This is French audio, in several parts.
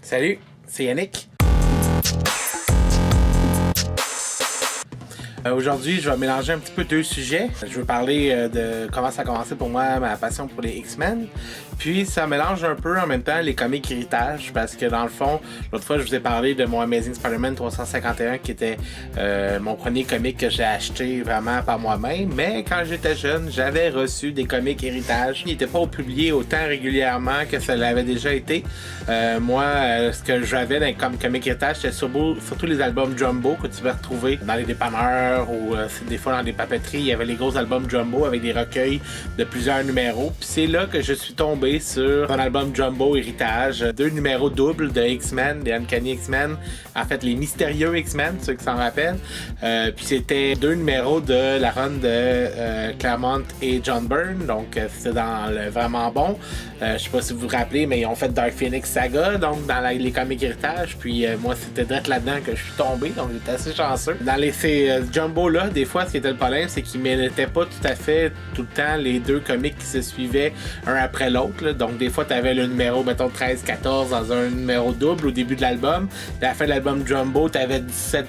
Salut, c'est Yannick. Aujourd'hui, je vais mélanger un petit peu deux sujets. Je veux parler de comment ça a commencé pour moi, ma passion pour les X-Men. Puis ça mélange un peu en même temps les comics héritage parce que dans le fond, l'autre fois je vous ai parlé de mon Amazing Spider-Man 351 qui était mon premier comic que j'ai acheté vraiment par moi-même. Mais quand j'étais jeune, j'avais reçu des comics héritage. Ils n'étaient pas publiés autant régulièrement que ça l'avait déjà été. Ce que j'avais comme comic héritage, c'était surtout les albums Jumbo que tu peux retrouver dans les dépanneurs ou des fois dans des papeteries. Il y avait les gros albums Jumbo avec des recueils de plusieurs numéros. Puis c'est là que je suis tombé sur un album Jumbo Héritage, 2 numéros doubles de X-Men, des Uncanny X-Men, en fait les mystérieux X-Men, ceux qui s'en rappellent. Puis c'était 2 numéros de la run de Claremont et John Byrne, donc c'était dans le vraiment bon. Je sais pas si vous vous rappelez, mais ils ont fait Dark Phoenix Saga, donc dans les comics héritage. Puis moi c'était direct là-dedans que je suis tombé, donc j'étais assez chanceux. Dans ces Jumbo-là, des fois, ce qui était le problème, c'est qu'ils mêlaient pas tout à fait tout le temps les deux comics qui se suivaient un après l'autre. Donc des fois, tu avais le numéro, mettons, 13-14 dans un numéro double au début de l'album. À la fin de l'album Jumbo, tu avais 17-18,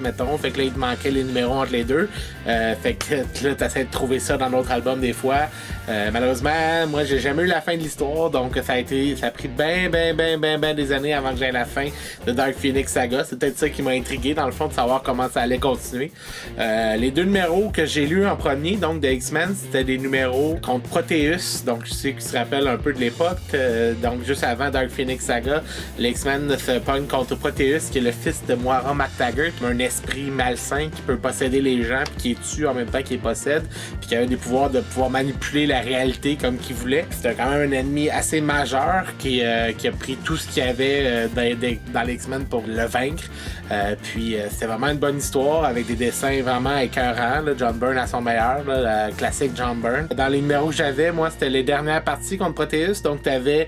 mettons. Fait que là, il te manquait les numéros entre les deux. Fait que là, tu essaies de trouver ça dans d'autres albums des fois. Malheureusement, moi, j'ai jamais eu la fin de l'histoire. Donc ça a pris ben des années avant que j'aie la fin de Dark Phoenix Saga. C'est peut-être ça qui m'a intrigué, dans le fond, de savoir comment ça allait continuer. Les 2 numéros que j'ai lus en premier, donc de X-Men, c'était des numéros contre Proteus. Donc je sais qu'ils se rappellent un peu de l'époque. Donc juste avant Dark Phoenix Saga, les X-Men se pognent contre Proteus, qui est le fils de Moira McTaggart, un esprit malsain qui peut posséder les gens, puis qui les tue en même temps qu'il les possède, puis qui avait des pouvoirs de pouvoir manipuler la réalité comme qu'il voulait. C'était quand même un ennemi assez majeur qui a pris tout ce qu'il y avait dans les X-Men pour le vaincre. Puis c'était vraiment une bonne histoire avec des dessins vraiment écœurants. Là, John Byrne à son meilleur, là, la classique John Byrne. Dans les numéros que j'avais, moi, c'était les dernières parties contre Proteus. Donc, tu avais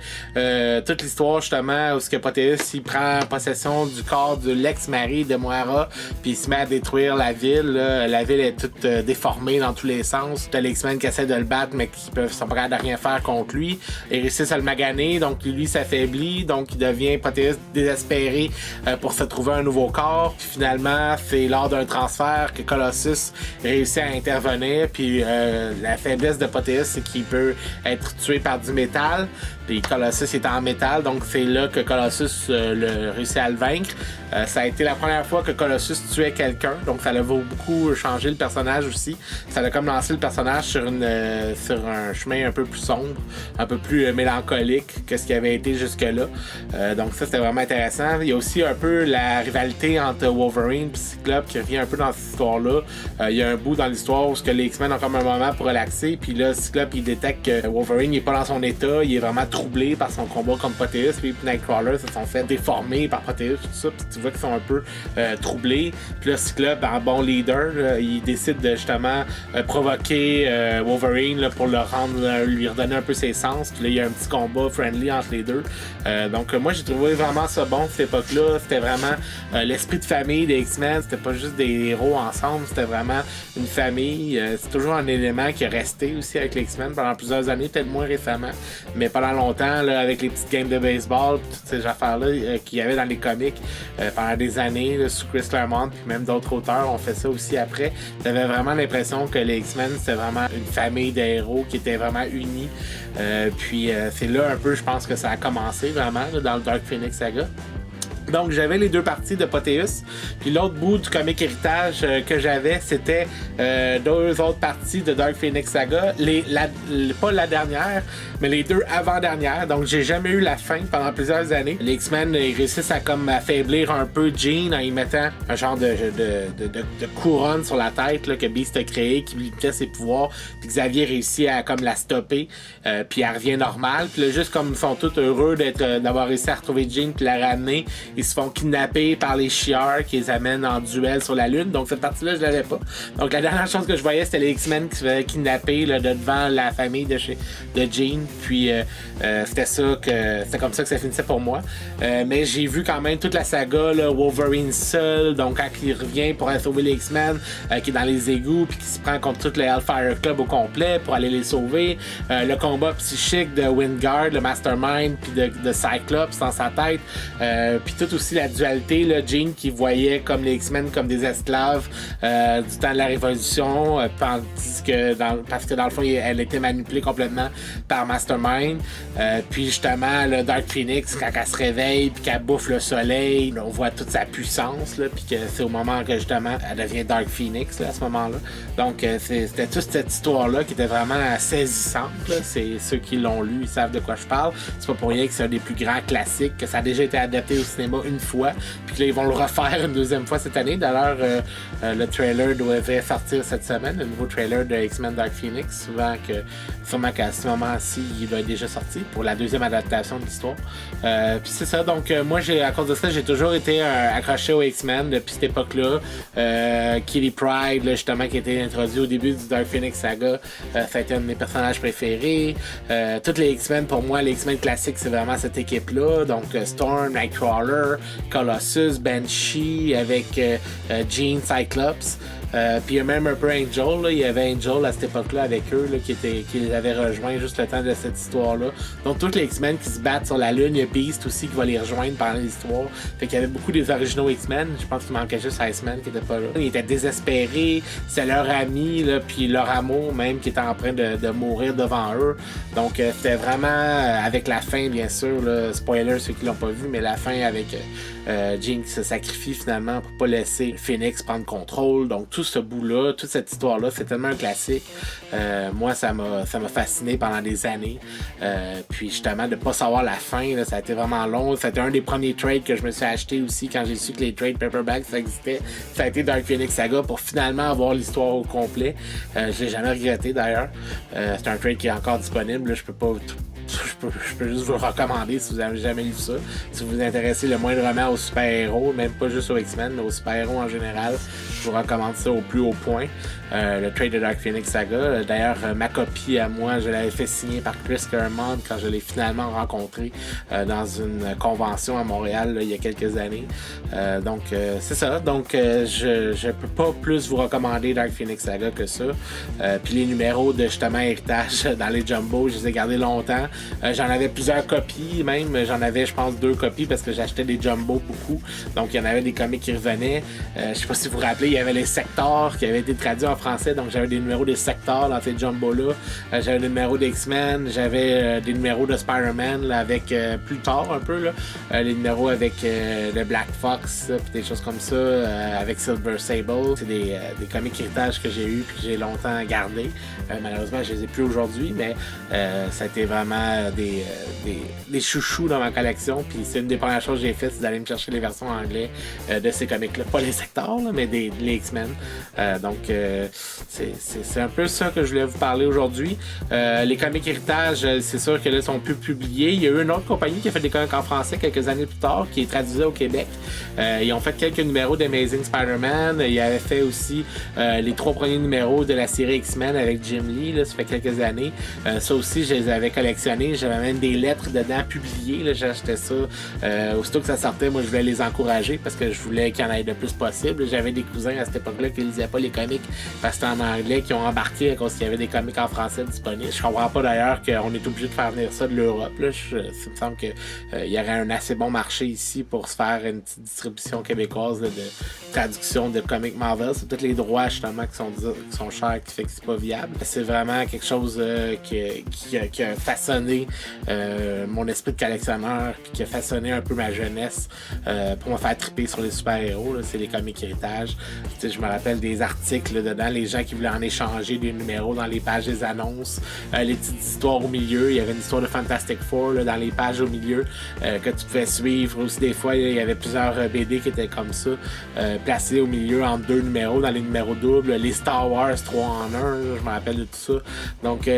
toute l'histoire justement où ce que Proteus il prend possession du corps de l'ex-mari de Moira, puis il se met à détruire la ville. Là. La ville est toute déformée dans tous les sens. T'as les X-Men qui essaient de le battre, mais qui sont prêts à rien faire contre lui. Ils réussissent à le maganer, donc lui s'affaiblit, donc il devient Proteus désespéré pour se trouver un nouveau corps. Puis finalement, c'est lors d'un transfert que Colossus réussit à intervenir. Puis la faiblesse de Proteus, c'est qu'il peut être tué par du métal. Puis Colossus est en métal, donc c'est là que Colossus réussit à le vaincre. Ça a été la première fois que Colossus tuait quelqu'un, donc ça a beaucoup changé le personnage aussi. Ça a comme lancé le personnage sur un chemin un peu plus sombre, un peu plus mélancolique que ce qui avait été jusque-là. Donc ça, c'était vraiment intéressant. Il y a aussi un peu la rivalité entre Wolverine et Cyclope qui revient un peu dans cette histoire-là. Il y a un bout dans l'histoire où les X-Men ont comme un moment pour relaxer, puis là, Cyclope, il détecte que Wolverine n'est pas dans son état, il est vraiment troublé par son combat contre Proteus, puis Nightcrawler se sont fait déformer par Proteus, tout ça, puis tu vois qu'ils sont un peu troublés. Puis là, Cyclope, en bon leader, il décide de justement provoquer Wolverine là, pour lui redonner un peu ses sens. Puis là, il y a un petit combat friendly entre les deux. Donc moi, j'ai trouvé vraiment ça bon cette époque-là. C'était vraiment l'esprit de famille des X-Men. C'était pas juste des héros ensemble, c'était vraiment une famille. C'est toujours un élément qui est resté aussi avec les X-Men pendant plusieurs années, peut-être moins récemment, mais pendant longtemps, là, avec les petites games de baseball, toutes ces affaires-là qu'il y avait dans les comics pendant des années, là, sous Chris Claremont, puis même d'autres auteurs ont fait ça aussi après. T'avais vraiment l'impression que les X-Men, c'était vraiment une famille de héros qui était vraiment unie. Puis c'est là un peu, je pense que ça a commencé vraiment là, dans le Dark Phoenix Saga. Donc j'avais les 2 parties de Proteus, puis l'autre bout du comic héritage que j'avais, c'était 2 autres parties de Dark Phoenix Saga, pas la dernière, mais les 2 avant-dernières. Donc j'ai jamais eu la fin pendant plusieurs années. Les X-Men ils réussissent à comme affaiblir un peu Jean en y mettant un genre de couronne sur la tête là, que Beast a créé, qui lui limitait ses pouvoirs, puis Xavier réussit à comme la stopper, puis elle revient normale. Puis là, juste comme ils sont tous heureux d'avoir réussi à retrouver Jean puis la ramener, ils se font kidnapper par les Shi'ar qui les amènent en duel sur la Lune. Donc cette partie-là, je l'avais pas. Donc la dernière chose que je voyais, c'était les X-Men qui se faisaient kidnapper là, devant la famille de Jean. Puis c'était comme ça que ça finissait pour moi. Mais j'ai vu quand même toute la saga, là, Wolverine seul, donc quand il revient pour aller sauver les X-Men, qui est dans les égouts, puis qui se prend contre tout le Hellfire Club au complet pour aller les sauver. Le combat psychique de Wingard, le Mastermind, puis de Cyclops dans sa tête. Puis tout aussi la dualité, là, Jean qui voyait comme les X-Men comme des esclaves du temps de la Révolution, parce que dans le fond, elle était manipulée complètement par Mastermind. Puis justement, le Dark Phoenix, quand elle se réveille, puis qu'elle bouffe le soleil, on voit toute sa puissance, là, puis que c'est au moment que justement, elle devient Dark Phoenix là, à ce moment-là. Donc c'était toute cette histoire-là qui était vraiment saisissante. Là. C'est ceux qui l'ont lu, ils savent de quoi je parle. C'est pas pour rien que c'est un des plus grands classiques, que ça a déjà été adapté au cinéma une fois, puis que là, ils vont le refaire une deuxième fois cette année. D'ailleurs, le trailer devait sortir cette semaine, le nouveau trailer de X-Men Dark Phoenix. Sûrement qu'à ce moment-ci, il doit être déjà sorti pour la deuxième adaptation de l'histoire. Puis c'est ça, donc moi, à cause de ça, j'ai toujours été accroché aux X-Men depuis cette époque-là. Kitty Pryde, là, justement, qui a été introduit au début du Dark Phoenix saga, ça a été un de mes personnages préférés. Toutes les X-Men, pour moi, les X-Men classiques, c'est vraiment cette équipe-là. Donc Storm, Nightcrawler, Colossus, Banshee, avec Jean, Cyclops. Puis il y a même un peu Angel, là. Il y avait Angel à cette époque-là avec eux là, qui les avait rejoints juste le temps de cette histoire-là. Donc tous les X-Men qui se battent sur la Lune, il y a Beast aussi qui va les rejoindre pendant l'histoire. Fait qu'il y avait beaucoup des originaux X-Men. Je pense qu'il manquait juste Iceman qui était pas là. Ils étaient désespérés, c'est leur ami, là, puis leur amour même qui était en train de mourir devant eux. Donc c'était vraiment avec la fin, bien sûr, là, spoiler ceux qui l'ont pas vu, mais la fin avec Jean qui se sacrifie finalement pour pas laisser Phoenix prendre contrôle. Donc tout ce bout-là, toute cette histoire-là, c'est tellement un classique. Moi, ça m'a fasciné pendant des années. Puis justement, de pas savoir la fin, là, ça a été vraiment long. C'était un des premiers trades que je me suis acheté aussi quand j'ai su que les trades paperback ça existait. Ça a été Dark Phoenix Saga pour finalement avoir l'histoire au complet. Je l'ai jamais regretté d'ailleurs. C'est un trade qui est encore disponible. Là, je peux juste vous le recommander si vous n'avez jamais lu ça. Si vous vous intéressez le moindrement aux super-héros, même pas juste aux X-Men, mais aux super-héros en général, je vous recommande ça au plus haut point. Le trade de Dark Phoenix Saga. D'ailleurs, ma copie à moi, je l'avais fait signer par Chris Claremont quand je l'ai finalement rencontré dans une convention à Montréal là, il y a quelques années. Donc, c'est ça. Donc, je peux pas plus vous recommander Dark Phoenix Saga que ça. Puis les numéros de justement héritage dans les Jumbo, je les ai gardés longtemps. J'en avais plusieurs copies, même. J'en avais, je pense, 2 copies parce que j'achetais des Jumbo beaucoup. Donc, il y en avait des comics qui revenaient. Je sais pas si vous vous rappelez, il y avait les Sectors qui avaient été traduits en français. Donc, j'avais des numéros des Sectors dans ces Jumbo-là. J'avais des numéros d'X-Men. J'avais des numéros de Spider-Man là, avec plus tard un peu. Là, les numéros avec le Black Fox, puis des choses comme ça. Avec Silver Sable. C'est des comics héritages que j'ai eu puis que j'ai longtemps gardés. Malheureusement, je les ai plus aujourd'hui, mais ça a été vraiment des chouchous dans ma collection. Puis c'est une des premières choses que j'ai faites, c'est d'aller me chercher les versions en anglais de ces comics-là. Pas les Sectors, là, mais les X-Men. Donc, c'est un peu ça que je voulais vous parler aujourd'hui. Les comics héritage, c'est sûr que là, sont plus publiés. Il y a eu une autre compagnie qui a fait des comics en français quelques années plus tard, qui est traduisait au Québec. Ils ont fait quelques numéros d'Amazing Spider-Man. Ils avaient fait aussi les 3 premiers numéros de la série X-Men avec Jim Lee, là, ça fait quelques années. Ça aussi, je les avais collectionnés. J'avais même des lettres dedans publiées. Là, j'achetais ça. Aussitôt que ça sortait, moi, je voulais les encourager parce que je voulais qu'il y en ait le plus possible. J'avais des cousins à cette époque-là qui ne lisaient pas les comics parce que c'était en anglais, qui ont embarqué à cause qu'il y avait des comics en français disponibles. Je comprends pas d'ailleurs qu'on est obligé de faire venir ça de l'Europe. Là. Ça me semble qu'il y aurait un assez bon marché ici pour se faire une petite distribution québécoise là, de traduction de comics Marvel. C'est tous les droits justement qui sont chers, qui fait que c'est pas viable. C'est vraiment quelque chose qui a façonné mon esprit de collectionneur puis qui a façonné un peu ma jeunesse pour me faire triper sur les super-héros. Là. C'est les comics héritage. Je me rappelle des articles là, dedans, les gens qui voulaient en échanger des numéros dans les pages des annonces, les petites histoires au milieu. Il y avait une histoire de Fantastic Four là, dans les pages au milieu que tu pouvais suivre. Aussi des fois, il y avait plusieurs BD qui étaient comme ça, placés au milieu en 2 numéros, dans les numéros doubles. Les Star Wars 3 en 1, je me rappelle de tout ça. Donc,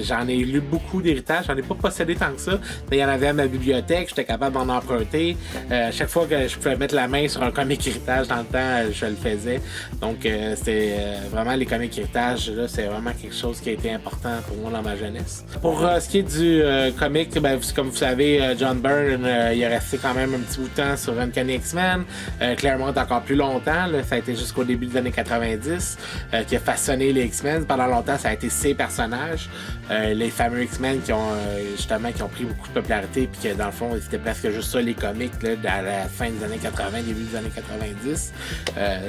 j'en ai lu beaucoup d'héritage. J'en ai pas possédé tant que ça, mais il y en avait à ma bibliothèque, j'étais capable d'en emprunter. Chaque fois que je pouvais mettre la main sur un comic héritage dans le temps, je le faisais. Donc c'était vraiment les comics héritage, là, c'est vraiment quelque chose qui a été important pour moi dans ma jeunesse. Pour ce qui est du comic, ben, comme vous savez, John Byrne, il est resté quand même un petit bout de temps sur Uncanny X-Men. Claremont encore plus longtemps, là, ça a été jusqu'au début des années 90, qui a façonné les X-Men. Pendant longtemps, ça a été ses personnages, les fameux X-Men qui ont justement qui ont pris beaucoup de popularité, puis que dans le fond, c'était presque juste ça les comics là, à la fin des années 80, début des années 90.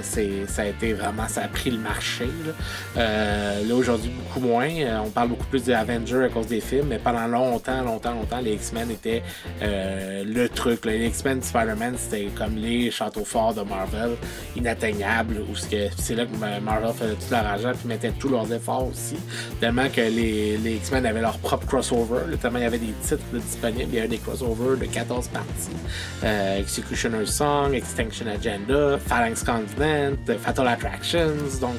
Ça a été vraiment, ça a pris le marché. Là aujourd'hui, beaucoup moins. On parle beaucoup plus des Avengers à cause des films, mais pendant longtemps, les X-Men étaient le truc. Là. Les X-Men Spider-Man, c'était comme les châteaux forts de Marvel, inatteignables, où c'est là que Marvel faisait tout leur argent puis mettait tous leurs efforts aussi. Tellement que les X-Men avaient leur propre crossover, là, tellement il y avait des titres disponibles. Il y avait des crossovers de 14 parties. Executioner's Song, Extinction Agenda, Phalanx Continent, Fatal Attractions, donc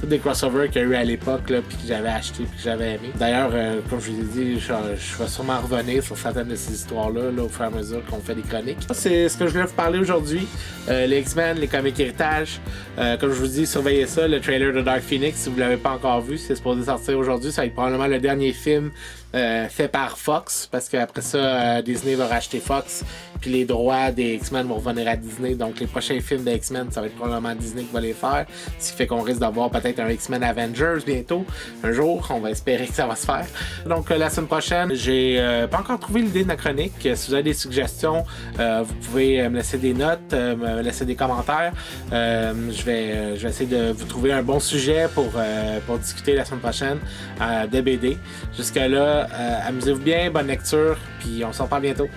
tous des crossovers qu'il y a eu à l'époque, puis que j'avais acheté puis que j'avais aimé. D'ailleurs, comme je vous ai dit, je vais sûrement revenir sur certaines de ces histoires-là là, au fur et à mesure qu'on fait des chroniques. C'est ce que je voulais vous parler aujourd'hui. Les X-Men, les comics héritage. Comme je vous dis, surveillez ça, le trailer de Dark Phoenix, si vous ne l'avez pas encore vu, c'est supposé sortir aujourd'hui. Ça va être probablement le dernier film fait par Fox, parce qu'après ça, Disney va racheter Fox, puis les droits des X-Men vont revenir à Disney. Donc les prochains films des X-Men, ça va être probablement Disney qui va les faire. Ce qui fait qu'on risque d'avoir peut-être un X-Men Avengers bientôt. Un jour, on va espérer que ça va se faire. Donc la semaine prochaine, j'ai pas encore trouvé l'idée de la chronique. Si vous avez des suggestions, vous pouvez me laisser des notes, me laisser des commentaires. Je vais essayer de vous trouver un bon sujet pour discuter la semaine prochaine de BD. Jusque-là, amusez-vous bien, bonne lecture, puis on se reparle bientôt.